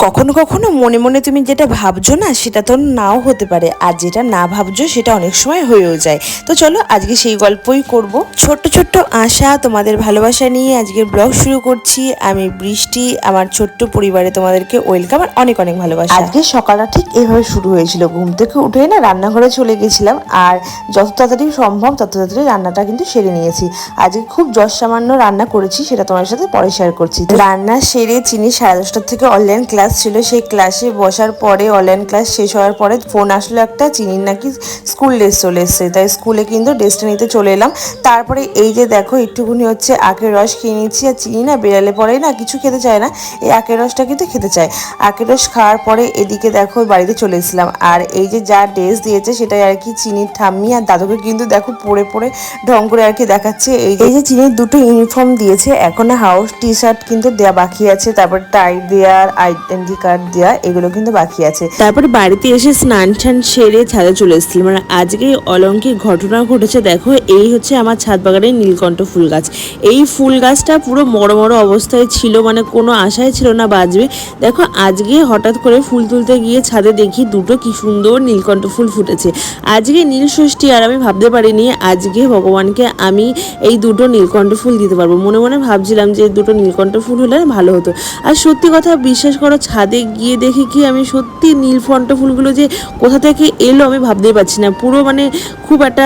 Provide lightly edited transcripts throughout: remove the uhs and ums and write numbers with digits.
কখনো কখনো মনে মনে তুমি যেটা ভাবছো না সেটা তো নাও হতে পারে, আর যেটা না ভাবছো সেটা অনেক সময় হয়েও যায়। তো চলো আজকে সেই গল্পই করব। ছোট্ট ছোট্ট আশা, তোমাদের ভালোবাসা নিয়ে আজকের ব্লগ শুরু করছি। আমি বৃষ্টি, আমার ছোট্ট পরিবারে তোমাদেরকে ওয়েলকাম আর অনেক অনেক ভালোবাসা। আজকে সকালটা ঠিক এভাবে শুরু হয়েছিল। ঘুম থেকে উঠে না রান্নাঘরে চলে গেছিলাম, আর যত তাড়াতাড়ি সম্ভব তত তাড়াতাড়ি রান্নাটা কিন্তু সেরে নিয়েছি। আজকে খুব সামান্য রান্না করেছি, সেটা তোমার সাথে পরে শেয়ার করছি। রান্না সেরে চিনি 10:30 থেকে অনলাইন ক্লাস ছিল, সেই ক্লাসে বসার পরে অনলাইন ক্লাস শেষ হওয়ার পরে ফোন আসলো একটা, চিনির নাকি স্কুল ড্রেস চলে এসছে, তাই স্কুলে কিন্তু ড্রেসটা নিতে চলে এলাম। তারপরে এই যে দেখো একটুখানি হচ্ছে আখের রস খেয়ে নিচ্ছি। আর চিনি না বেরালে পরে না কিছু খেতে চায় না, এই আখের রসটা কিন্তু খেতে চায়। আখের রস খাওয়ার পরে এদিকে দেখো বাড়িতে চলে এসেছিলাম। আর এই যে যা ড্রেস দিয়েছে সেটাই আর কি চিনির ঠাম্মি আর দাদুকে কিন্তু দেখো পরে পরে ঢং করে আর কি দেখাচ্ছে। এই যে চিনির দুটো ইউনিফর্ম দিয়েছে, এখন হাউস টি শার্ট কিন্তু দেওয়া বাকি আছে, তারপর টাই দেওয়ার, আইডেন্টি কার্ড দেওয়া, এগুলো কিন্তু বাকি আছে। তারপরে বাড়িতে এসে স্নান টান সেরে ছাদে চলে এসেছিলাম। মানে আজকে অলৌকিক ঘটনা ঘটেছে। দেখো এই হচ্ছে আমার ছাদ বাগানের নীলকণ্ঠ ফুল গাছ। এই ফুল গাছটা পুরো বড় বড় অবস্থায় ছিল, মানে কোনো আশাই ছিল না বাঁচবে। দেখো আজকে হঠাৎ করে ফুল তুলতে গিয়ে ছাদে দেখি দুটো কি সুন্দর নীলকণ্ঠ ফুল ফুটেছে। আজকে নীল ষষ্ঠী, আর আমি ভাবতে পারিনি আজকে ভগবানকে আমি এই দুটো নীলকণ্ঠ ফুল দিতে পারবো। মনে মনে ভাবছিলাম যে দুটো নীলকণ্ঠ ফুল হলে ভালো হতো। আর সত্যি কথা বিশ্বাস করো, ছাদে গিয়ে দেখি কি আমি সত্যি নীলকণ্ঠ ফুলগুলো যে কোথা থেকে এলো আমি ভাবতেই পারছি না। পুরো মানে খুব একটা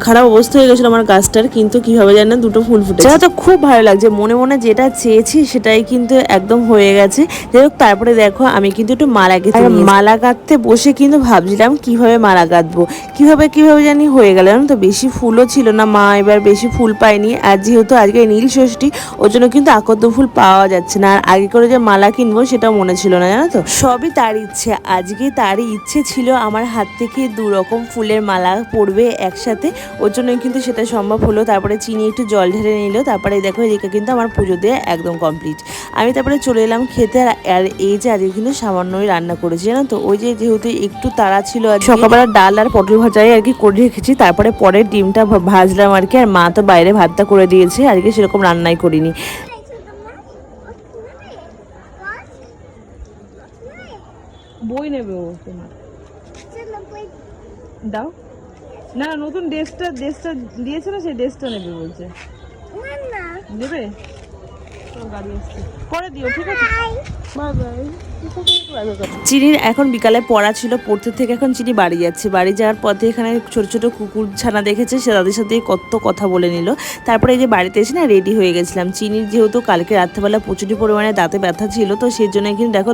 খারাপ অবস্থা হয়ে গেছিলো আমার গাছটার, কিন্তু কিভাবে জানেন দুটো ফুল ফুটেছে। সেটা তো খুব ভালো লাগছে, মনে মনে যেটা চেয়েছি সেটাই কিন্তু একদম হয়ে গেছে। যাই হোক তারপরে দেখো আমি কিন্তু একটু মালা গেঁথে নিয়েছি। মালা গাঁথতে বসে কিন্তু ভাবছিলাম কিভাবে মালা গাঁথবো, কিভাবে জানি হয়ে গেল। তো বেশি ফুলও ছিল না, মা এবার বেশি ফুল পায়নি। আর যেহেতু আজকে নীল ষষ্ঠী ওর জন্য কিন্তু আকন্দ ফুল পাওয়া যাচ্ছে না। আর আগে করে যে মালা কিনবো সেটা মনে ছিল না, জানো তো। সবই তার ইচ্ছে, আজকে তারই ইচ্ছে ছিল আমার হাত থেকে 2 রকম ফুলের মালা পড়বে একসাথে, ওর জন্যই কিন্তু সেটা সম্ভব হলো। তারপরে চিনি একটু জল ঢেলে নিল। তারপরে দেখো এদিকে কিন্তু আমার পুজো দিয়ে একদম কমপ্লিট। আমি তারপরে চলে এলাম খেতে। আর এই যে আজকে কিন্তু সামান্যই রান্না করেছি, জানো তো। ওই যে যেহেতু একটু তাড়া ছিল, সকালবেলা ডাল আর পটল ভাজাই আর কি করে রেখেছি, তারপরে পরে ডিমটা ভাজলাম আর কি। আর মা তো বাইরে ভাতটা করে দিয়েছে, আজকে সেরকম রান্নাই করিনি। বই নেবে ও তোমার, দাও না। নতুন ড্রেসটা দিয়েছে না, সেই ড্রেসটা নেবে বলছে। দেবে তো গাড়ি আসছে, পরে দিও, ঠিক আছে। Bye bye. চিনির এখন বিকালে পড়া ছিল, পড়তে থেকে এখন চিনি বাড়ি যাচ্ছে। বাড়ি যাওয়ার পথে এখানে ছোট ছোট কুকুর ছানা দেখেছে, সে তাদের সাথে কত কথা বলে নিল। তারপরে এই যে বাড়িতে এসে না রেডি হয়ে গেছিলাম। চিনির যেহেতু কালকে রাত্রেবেলা প্রচুর পরিমাণে দাঁতে ব্যথা ছিল, তো সেই জন্য কিন্তু দেখো